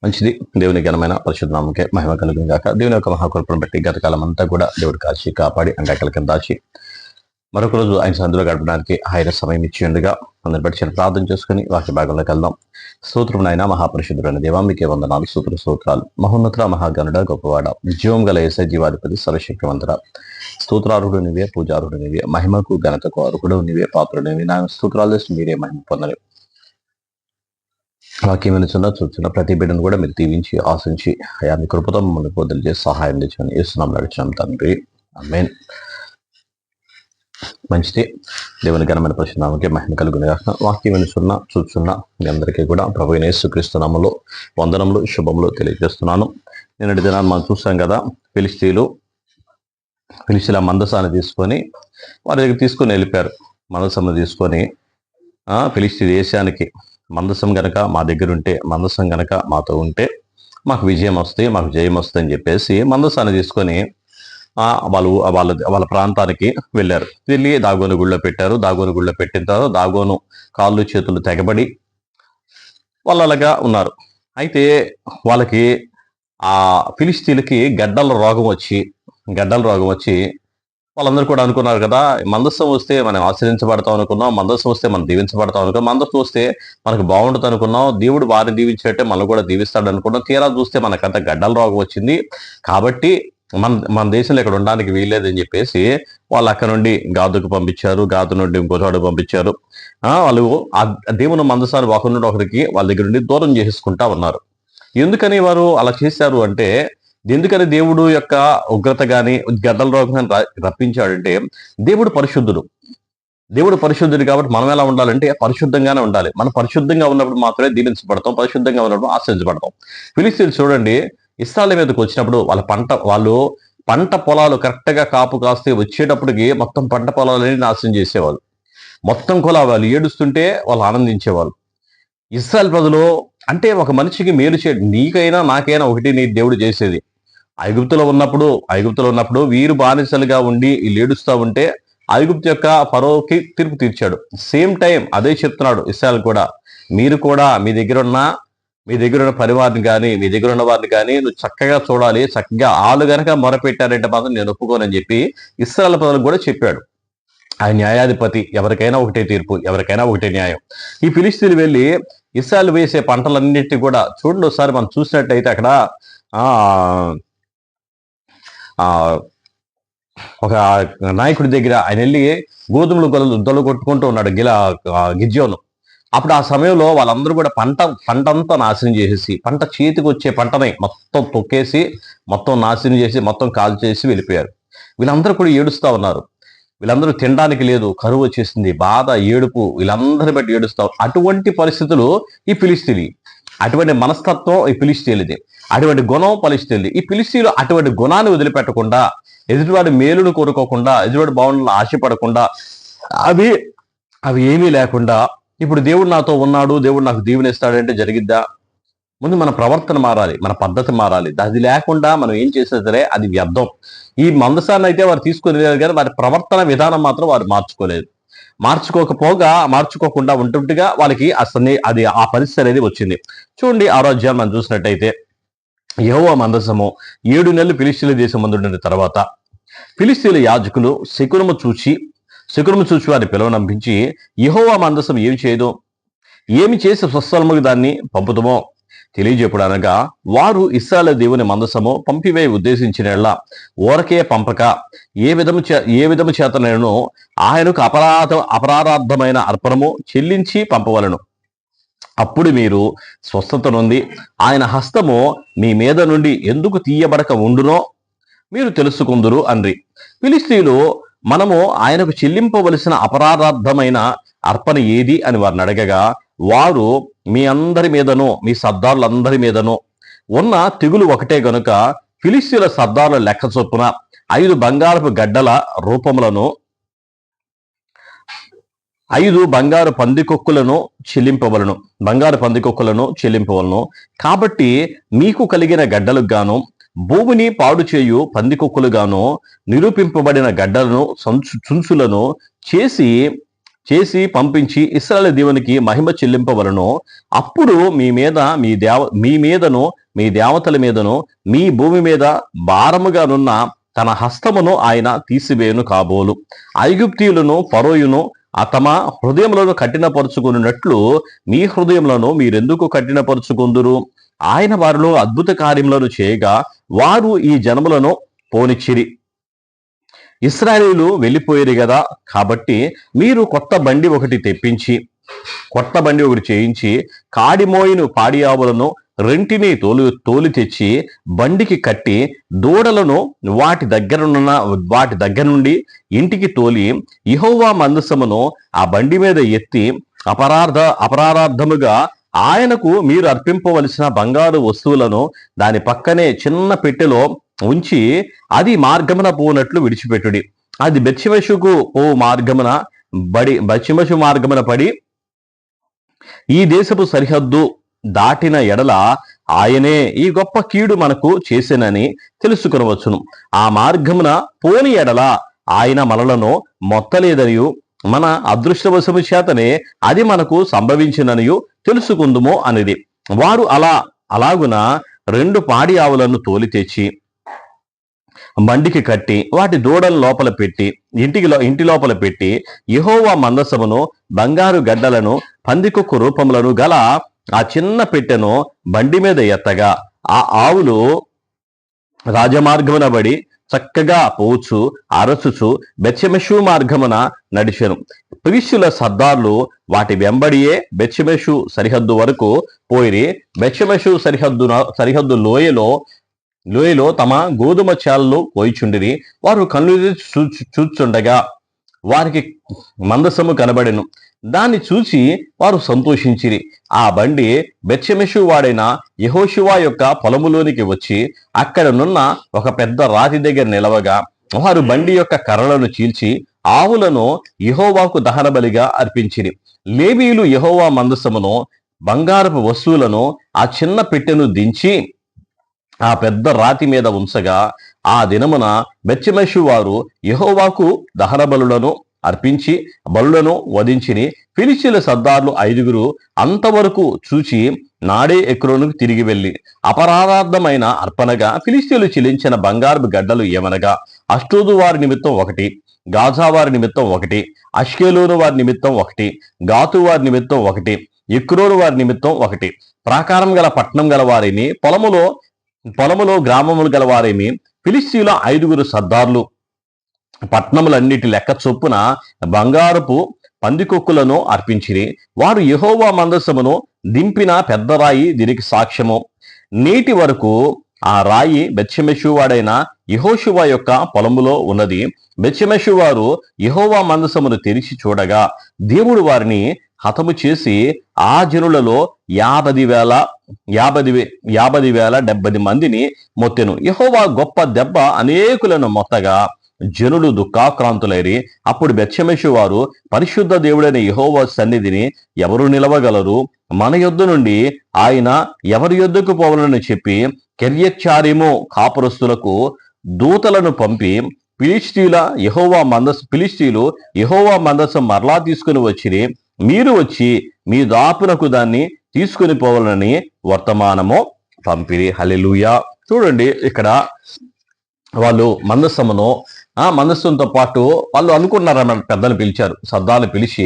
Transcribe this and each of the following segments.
మంచిది. దేవుని ఘనమైన పరిశుద్ధ నామముకే మహిమ కలుగును గాక. దేవుని యొక్క మహాకృపను బట్టి గతకాలం అంతా కూడా దేవుడు కాచి కాపాడి అంగాకల కింద దాచి మరొక రోజు ఆయన సందులో గడపడానికి ఆయన సమయం ఇచ్చి ఉండగా అందరిని బట్టి చిన్న ప్రార్థన చేసుకుని వాక్య భాగంలోకి వెళ్దాం. స్తోత్రం నాయన మహాపరిశుద్ధుడైన దేవా, మీకే వందనాలు, స్తోత్రాలు. మహోన్నత మహాగణుడ గొప్పవాడ, జీవం గల యేసయ్య, జీవాధిపతి, సర్వశక్తివంతుడ, స్తోత్రార్హుడు నీవే, పూజార్హుడు నీవే, మహిమకు ఘనతకు అర్హుడు నీవే, పాత్రుడు నీవే. నా స్తోత్రాలు చేసి మీరే మహిమ పొందరు. వాక్యం వినుచున్న చూస్తున్న ప్రతి బిడ్డను కూడా మీరు దీవించి ఆశించి అయా మీ కృపతో మమ్మల్ని వదిలి చేసి సహాయం తెచ్చని యేసునామములో నడిచాం తండ్రి, ఆమేన్. మంచిది. దేవుని ఘనమైన పరిశుద్ధ నామముకే మహిమ కలుగును గాక. వాక్యం వినుచున్న చూస్తున్న మీ అందరికీ కూడా ప్రభువైన యేసుక్రీస్తు నామములో వందనములు, శుభములు తెలియజేస్తున్నాను. నిన్నటి దినాన్ని మనం చూసాం కదా, ఫిలిష్తీయుల మందసాన్ని తీసుకొని వారి దగ్గర తీసుకొని వెళ్ళిపోయారు. మందసంను తీసుకొని ఫిలిష్తీ దేశానికి మందసం గనక మా దగ్గర ఉంటే, మందసం గనక మాతో ఉంటే మాకు విజయం వస్తుంది, మాకు జయం వస్తుంది అని చెప్పేసి మందసాన్ని తీసుకొని వాళ్ళ ప్రాంతానికి వెళ్ళారు. వెళ్ళి దాగోను గుళ్ళో పెట్టారు. దాగోను గుళ్ళో పెట్టిన తర్వాత దాగోను కాళ్ళు చేతులు తెగబడి వాళ్ళు అలాగా ఉన్నారు. అయితే వాళ్ళకి ఆ ఫిలిష్తీయులకి గడ్డల రోగం వచ్చి వాళ్ళందరూ కూడా అనుకున్నారు కదా, మందస్సం వస్తే మనం ఆశ్రయించబడతాం అనుకున్నాం, మందస్సం వస్తే మనం దీవించబడతాం అనుకున్నాం, మందస్సం వస్తే మనకు బాగుంటుంది అనుకున్నాం, దేవుడు వారిని దీవించేటే మనం కూడా దీవిస్తాడు అనుకున్నాం. తీరా చూస్తే మనకంత గడ్డల రోగం వచ్చింది. కాబట్టి మన దేశంలో ఇక్కడ ఉండడానికి వీల్లేదని చెప్పేసి వాళ్ళు అక్కడ నుండి గాదుకు పంపించారు. గాదు నుండి ఇంకో చోటుకు పంపించారు. వాళ్ళు ఆ దేవుని మందసాన్ని ఒకరి నుండి ఒకరికి వాళ్ళ దగ్గర నుండి దూరం చేసుకుంటా ఉన్నారు. ఎందుకని వారు అలా చేశారు అంటే, ఎందుకని దేవుడు యొక్క ఉగ్రత గాని గడ్డల రోగం రప్పించాడంటే, దేవుడు పరిశుద్ధుడు కాబట్టి మనం ఎలా ఉండాలంటే పరిశుద్ధంగానే ఉండాలి. మనం పరిశుద్ధంగా ఉన్నప్పుడు మాత్రమే దీవించబడతాం, పరిశుద్ధంగా ఉన్నప్పుడు ఆశ్రయించబడతాం. ఫిలిష్తీయులు చూడండి, ఇశ్రాయేలు మీదకి వచ్చినప్పుడు వాళ్ళు పంట పొలాలు కరెక్ట్ గా కాపు కాస్తే వచ్చేటప్పటికి మొత్తం పంట పొలాలని నాశనం చేసేవాళ్ళు. మొత్తం కూడా వాళ్ళు ఏడుస్తుంటే వాళ్ళు ఆనందించేవాళ్ళు. ఇశ్రాయేలు ప్రజలు అంటే ఒక మనిషికి మేలు చేయడం, నీకైనా నాకైనా ఒకటి నీ దేవుడు చేసేది. ఐగుప్తులో ఉన్నప్పుడు వీరు బానిసలుగా ఉండి వీళ్ళు ఏడుస్తూ ఉంటే ఐగుప్తు యొక్క ఫరోకి తీర్పు తీర్చాడు. సేమ్ టైం అదే చెప్తున్నాడు ఇశ్రాయేలు కూడా, మీరు కూడా మీ దగ్గర ఉన్న పరివారిని కానీ మీ దగ్గర ఉన్న వారిని కానీ నువ్వు చక్కగా చూడాలి, చక్కగా ఆలు గనక మొరపెట్టారంటే మాత్రం నేను ఒప్పుకోనని చెప్పి ఇశ్రాయేలు ప్రజలకు కూడా చెప్పాడు. ఆయన న్యాయాధిపతి, ఎవరికైనా ఒకటే తీర్పు, ఎవరికైనా ఒకటే న్యాయం. ఈ ఫిలిష్తీయులు వెళ్ళి ఇశ్రాయేలు వేసే పంటలన్నిటి కూడా చూడండి. ఒకసారి మనం చూసినట్టయితే అక్కడ ఒక నాయకుడి దగ్గర ఆయన వెళ్ళి గోధుమలు దొల కొట్టుకుంటూ ఉన్నాడు గిద్యోను. అప్పుడు ఆ సమయంలో వాళ్ళందరూ కూడా పంటంతా నాశనం చేసేసి, పంట చేతికి వచ్చే పంటని మొత్తం తొక్కేసి, మొత్తం నాశనం చేసి, మొత్తం కాల్ చేసి వెళ్ళిపోయారు. వీళ్ళందరూ కూడా ఏడుస్తా ఉన్నారు. వీళ్ళందరూ తినడానికి లేదు, కరువు వచ్చేసింది, బాధ, ఏడుపు, వీళ్ళందరిని బట్టి ఏడుస్తారు. అటువంటి పరిస్థితులు ఈ ఫిలిష్తీయులు, అటువంటి మనస్తత్వం ఈ ఫిలిష్తీయులది, అటువంటి గుణం ఫిలిష్తీయులది. ఈ ఫిలిష్తీయులు అటువంటి గుణాన్ని వదిలిపెట్టకుండా, ఎదుటివాడి మేలును కోరుకోకుండా, ఎదుటివాడి బాగుండాలని ఆశపడకుండా, అవి ఏమీ లేకుండా ఇప్పుడు దేవుడు నాతో ఉన్నాడు, దేవుడు నాకు దీవెనిస్తాడంటే జరిగిద్దా? ముందు మన ప్రవర్తన మారాలి, మన పద్ధతి మారాలి. అది లేకుండా మనం ఏం చేసినా సరే అది వ్యర్థం. ఈ మందసాన్ని అయితే వారు తీసుకునేది కానీ వారి ప్రవర్తన విధానం మాత్రం వారు మార్చుకోకుండా ఉంటుండగా వాళ్ళకి అది ఆ పరిస్థితి అనేది వచ్చింది. చూడండి, ఆ రోజు మనం చూసినట్టయితే యెహోవా మందసము 7 నెలలు ఫిలిష్తీయుల దేశం ముందుండిన తర్వాత ఫిలిష్తీయుల యాజకులు శకునము చూచి వారిని పిలువనంపించి, యెహోవా మందసం ఏమి చేసి స్వస్థలముకు దాన్ని పంపుతామో తెలియజెప్పుడనగా, వారు ఇశ్రాయేలు దేవుని మందసము పంపివేయ ఉద్దేశించిన ఊరకే పంపక ఏ విధము చేత నేను ఆయనకు అపరాధమైన అర్పణము చెల్లించి పంపవలను. అప్పుడు మీరు స్వస్థత నొంది ఆయన హస్తము మీ మీద నుండి ఎందుకు తీయబడక ఉండునో మీరు తెలుసుకుందురు అండ్రి. ఫిలిష్తీయులు మనము ఆయనకు చెల్లింపవలసిన అపరాధార్థమైన అర్పణ ఏది అని వారిని అడగగా, వారు మీ అందరి మీదను, మీ సర్దారులందరి మీదను ఉన్న తెగులు ఒకటే గనుక ఫిలిష్తీయుల సర్దారుల లెక్క చొప్పున 5 బంగారపు గడ్డల రూపములను 5 బంగారు పందికొక్కులను చెల్లింపవలను. కాబట్టి మీకు కలిగిన గడ్డలకు గాను, భూమిని పాడు చేయు పందికొక్కులుగాను నిరూపింపబడిన గడ్డలను చుంచులను చేసి చేసి పంపించి ఇశ్రాయేలు దేవునికి మహిమ చెల్లింపవలను. అప్పుడు మీ మీదను మీ దేవతల మీదను మీ భూమి మీద భారముగానున్న తన హస్తమును ఆయన తీసివేయును కాబోలు. ఐగుప్తీయులను ఫరోయును తమ హృదయములను కఠినపరుచుకున్నట్లు మీ హృదయములను మీరెందుకు కఠినపరుచుకుందురు? ఆయన వారిలో అద్భుత కార్యములను చేయగా వారు ఈ జనములను పోనిచ్చిరి. ఇశ్రాయేలీయులు వెళ్ళిపోయారు కదా, కాబట్టి మీరు కొత్త బండి ఒకటి చేయించి కాడిమోయిన పాడి ఆవులను రెంటిని తోలి తెచ్చి బండికి కట్టి దూడలను వాటి దగ్గర నుండి ఇంటికి తోలి యెహోవా మందసమును ఆ బండి మీద ఎత్తి అపరాధార్థముగా ఆయనకు మీరు అర్పింపవలసిన బంగారు వస్తువులను దాని పక్కనే చిన్న పెట్టెలో ఉంచి అది మార్గమున పోనట్లు విడిచిపెట్టుడి. అది బెత్షెమెషుకు మార్గమున పడి ఈ దేశపు సరిహద్దు దాటిన ఎడల ఆయనే ఈ గొప్ప కీడు మనకు చేసెనని తెలుసుకొనవచ్చును. ఆ మార్గమున పోని ఎడల ఆయన మనలను మొత్తలేదనియు మన అదృష్టవశము చేతనే అది మనకు సంభవించిననియు తెలుసుకుందుము అనేది. వారు అలాగున 2 పాడి ఆవులను తోలి తెచ్చి బండికి కట్టి వాటి దూడలను లోపల పెట్టి ఇంటి లోపల పెట్టి యెహోవా మందసమును బంగారు గడ్డలను పందికొక్కు రూపములను గల ఆ చిన్న పెట్టెను బండి మీద ఎత్తగా ఆ ఆవులు రాజమార్గమున బడి చక్కగా పోవచ్చు అరచుచు బెత్షెమెషు మార్గమున నడిచెను. ఫిలిష్తీయుల సర్దార్లు వాటి వెంబడియే బెత్షెమెషు సరిహద్దు వరకు పోయిరి. బెత్షెమెషు సరిహద్దు లోయలో తమ గోధుమ చేలలు పోయిచుండిరి. వారు కన్ను చూచుండగా వారికి మందసము కనబడెను. దాన్ని చూసి వారు సంతోషించిరి. ఆ బండి బెత్షెమెషు వాడైన యెహోషువ యొక్క పొలములోనికి వచ్చి అక్కడనున్న ఒక పెద్ద రాతి దగ్గర నిలవగా వారు బండి యొక్క కర్రలను చీల్చి ఆవులను యెహోవాకు దహన బలిగా అర్పించిరి. లేవీయులు యెహోవా మందసమును బంగారపు వస్తువులను ఆ చిన్న పెట్టెను దించి ఆ పెద్ద రాతి మీద ఉంచగా ఆ దినమున బెత్షెమెషు వారు యెహోవాకు దహన బలులను అర్పించి బలులను వధించిని. ఫిలిష్తీయుల సర్దార్లు 5 అంతవరకు చూచి నాడే ఎక్రోనుకు తిరిగి వెళ్ళి అపరాధార్థమైన అర్పణగా ఫిలిష్తీయులు చెల్లించిన బంగారపు గడ్డలు ఏమనగా అష్డోదు వారి నిమిత్తం 1, గాజా వారి నిమిత్తం 1, అష్కెలోను వారి నిమిత్తం 1, గాతు వారి నిమిత్తం 1, ఎక్రోను వారి నిమిత్తం 1, ప్రాకారం గల పట్టణం గల వారిని పొలములో గ్రామములు గల వారిని ఫిలిష్తీయుల 5 సర్దార్లు పట్టణములన్నిటి లెక్క చొప్పున బంగారపు పందికొక్కులను అర్పించిరి. వారు యెహోవా మందసమును దింపిన పెద్ద రాయి దీనికి సాక్ష్యము. నేటి వరకు ఆ రాయి బెత్షెమెషు వాడైన యెహోషువ యొక్క పొలములో ఉన్నది. బెత్షెమెషు వారు యెహోవా మందసమును తెరిచి చూడగా దేవుడు వారిని హతము చేసి ఆ జనులలో 50,070 మందిని మొత్తెను. యెహోవా గొప్ప దెబ్బ అనేకులను మొత్తగా జనులు దుఃఖాక్రాంతులైరి. అప్పుడు బెత్షెమెషు వారు పరిశుద్ధ దేవుడైన యెహోవా సన్నిధిని ఎవరు నిలవగలరు? మన యొద్ద నుండి ఆయన ఎవరి యొద్దకు పోవాలని చెప్పి కెర్యత్యారీము కాపురస్తులకు దూతలను పంపి ఫిలిష్తీయులు యెహోవా మందసం మరలా తీసుకుని వచ్చిరి. మీరు వచ్చి మీ దాపునకు దాన్ని తీసుకుని పోవాలని వర్తమానము పంపిరి. హల్లెలూయా. చూడండి, ఇక్కడ వాళ్ళు మందస్సుతో పాటు వాళ్ళు అనుకున్నారన్న పెద్దలు పిలిచారు. సర్దాలు పిలిచి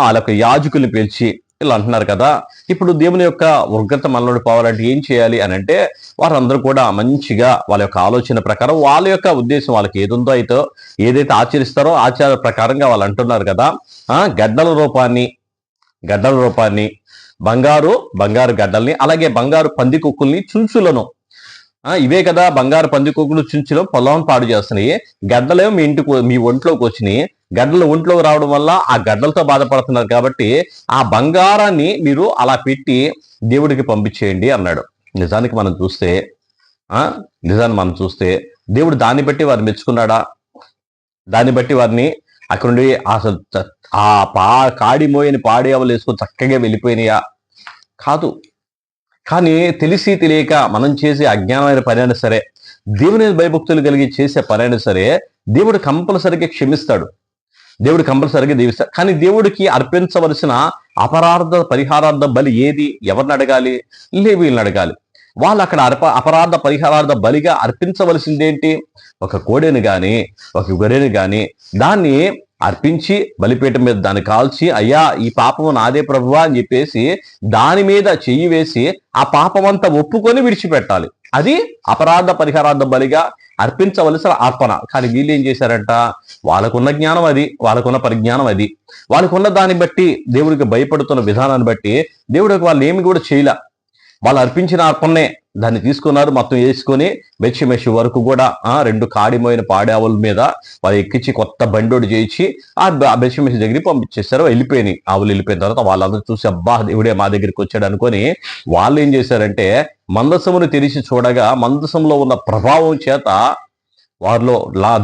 వాళ్ళ యొక్క యాజకుల్ని పిలిచి ఇలా అంటున్నారు కదా, ఇప్పుడు దేవుని యొక్క ఉగ్రత మనలోకి పోవాలంటే ఏం చేయాలి అని అంటే వారందరూ కూడా మంచిగా వాళ్ళ యొక్క ఆలోచన ప్రకారం వాళ్ళ యొక్క ఉద్దేశం వాళ్ళకి ఏదుందో ఏదైతే ఆచరిస్తారో ఆచార ప్రకారంగా వాళ్ళు అంటున్నారు కదా, గడ్డల రూపాన్ని బంగారు గడ్డల్ని అలాగే బంగారు పందికొక్కుల్ని చుంచులను ఇవే కదా బంగారు పందికొక్కులు చుంచులో పొలం పాడు చేస్తున్నాయి. గడ్డలేమో మీ ఒంట్లోకి వచ్చినాయి. గడ్డలు ఒంట్లోకి రావడం వల్ల ఆ గడ్డలతో బాధపడుతున్నారు. కాబట్టి ఆ బంగారాన్ని మీరు అలా పెట్టి దేవుడికి పంపించేయండి అన్నాడు. నిజానికి మనం చూస్తే దేవుడు దాన్ని బట్టి వారిని మెచ్చుకున్నాడా? దాన్ని బట్టి వారిని అక్కడ నుండి అసలు కాడిమోయని పాడేవలు వేసుకొని చక్కగా వెళ్ళిపోయినాయా? కాదు. కానీ తెలిసి తెలియక మనం చేసే అజ్ఞానమైన పని అయినా సరే, దేవుని భయభక్తులు కలిగి చేసే పని అయినా సరే దేవుడు కంపల్సరిగా క్షమిస్తాడు. దేవుడు కంపల్సరిగా దీవిస్తాడు. కానీ దేవుడికి అర్పించవలసిన పరిహారార్థ బలి ఏది? ఎవరిని అడగాలి? లేవీయులను అడగాలి. వాళ్ళు అక్కడ అపరాధ పరిహారార్థ బలిగా అర్పించవలసిందేంటి? ఒక కోడెను గాని ఒక గొర్రెను గాని దాన్ని అర్పించి బలిపీఠం మీద దాన్ని కాల్చి, అయ్యా ఈ పాపము నాదే ప్రభువా అని చెప్పేసి దాని మీద చెయ్యి వేసి ఆ పాపమంతా ఒప్పుకొని విడిచిపెట్టాలి. అది అపరాధ పరిహారార్థ బలిగా అర్పించవలసిన అర్పణ. కానీ వీళ్ళు ఏం చేశారంట? వాళ్ళకున్న జ్ఞానం అది, వాళ్ళకున్న పరిజ్ఞానం అది, వాళ్ళకున్న దాన్ని బట్టి, దేవుడికి భయపడుతున్న విధానాన్ని బట్టి దేవుడికి వాళ్ళు ఏమి కూడా చేయలే. వాళ్ళు అర్పించిన అర్పణనే దాన్ని తీసుకున్నారు, మొత్తం వేసుకొని మెచ్చి వరకు కూడా 2 కాడిపోయిన పాడావుల మీద వాళ్ళు ఎక్కించి కొత్త బండోడు చేయించి ఆ మెచ్చి దగ్గరికి పంపించేశారు. వెళ్ళిపోయినాయి ఆవులు. వెళ్ళిపోయిన తర్వాత వాళ్ళందరూ చూసి, అబ్బా దేవుడే మా దగ్గరికి వచ్చాడు అనుకొని వాళ్ళు ఏం చేశారంటే మందసమును తెరిచి చూడగా మందసంలో ఉన్న ప్రభావం చేత వారిలో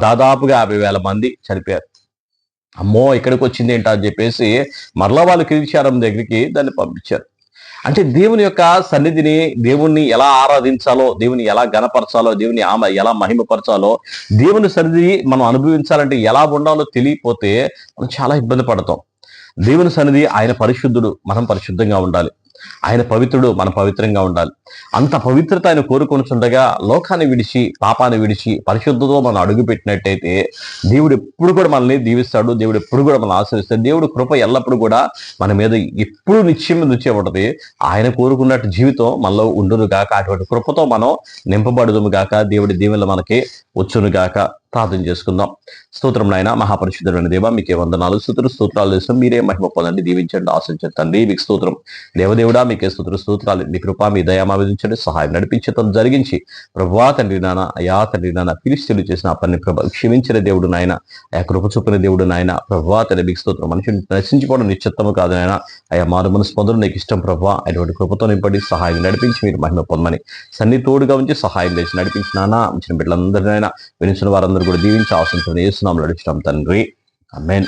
దాదాపుగా 50,000 మంది చనిపోయారు. అమ్మో ఇక్కడికి వచ్చింది ఏంటా అని చెప్పేసి మరలా వాళ్ళు కిరీచారం దగ్గరికి దాన్ని పంపించారు. అంటే దేవుని యొక్క సన్నిధిని, దేవుణ్ణి ఎలా ఆరాధించాలో, దేవుని ఎలా గణపరచాలో, దేవుని ఎలా మహిమపరచాలో, దేవుని సన్నిధి మనం అనుభవించాలంటే ఎలా ఉండాలో తెలియకపోతే మనం చాలా ఇబ్బంది పడతాం. దేవుని సన్నిధి, ఆయన పరిశుద్ధుడు, మనం పరిశుద్ధంగా ఉండాలి. ఆయన పవిత్రుడు, మనం పవిత్రంగా ఉండాలి. అంత పవిత్రత ఆయన కోరుకొనిచుండగా లోకాన్ని విడిచి, పాపాన్ని విడిచి పరిశుద్ధతో మనం అడుగు పెట్టినట్టయితే దేవుడు ఎప్పుడు కూడా మనల్ని దీవిస్తాడు. దేవుడు ఎప్పుడు కూడా మనం ఆశ్రయిస్తాడు. దేవుడు కృప ఎల్లప్పుడూ కూడా మన మీద ఎప్పుడు నిత్యం నుంచే ఉంటది. ఆయన కోరుకున్నట్టు జీవితం మనలో ఉండును గాక. అటువంటి కృపతో మనం నింపబడుదుము గాక. దేవుడి దీవెనలు మనకి వచ్చును గాక. ప్రార్థన చేసుకుందాం. స్తోత్రం నాయన, మహాపరిశుద్ధుడైన దేవ, మీకే వందనాలు, స్తోత్రాలు చేస్తాం. మీరే మహిమ పొందండి, దీవించండి, ఆశించండి తండ్రి. మీకు స్తోత్రం దేవదేవుడా, మీకే స్తోత్రాలు. మీ కృప, మీ దయ ఆవించండి, సహాయం నడిపించడం జరిగించి ప్రభువా తండ్రి నాన్న, అయా తండ్రి నాన్న, ఫిలిష్తీయులు చేసిన పని ప్రభ క్షమించిన దేవుడు నాయన, అయా కృప చూపిన దేవుడు నాయన, ప్రభువా తండ్రి మీకు స్తోత్రం. మనిషిని నశించిపోవడం నిశ్చిత్తము కాదు నాయన, అయా మారు మనసు పొందడం నీకు ఇష్టం ప్రభువా. అటువంటి కృపతో నింపడి సహాయం నడిపించి మీరు మహిమ పొందమని సన్ని తోడుగా ఉంచి సహాయం చేసి నడిపించినానా ఉంచిన బిడ్డలందరినైనా వినిచిన వారందరూ కూడా దీవించి ఆశించడం చేస్తున్నాం నడుచున్నాం తండ్రి. ఆమేన్.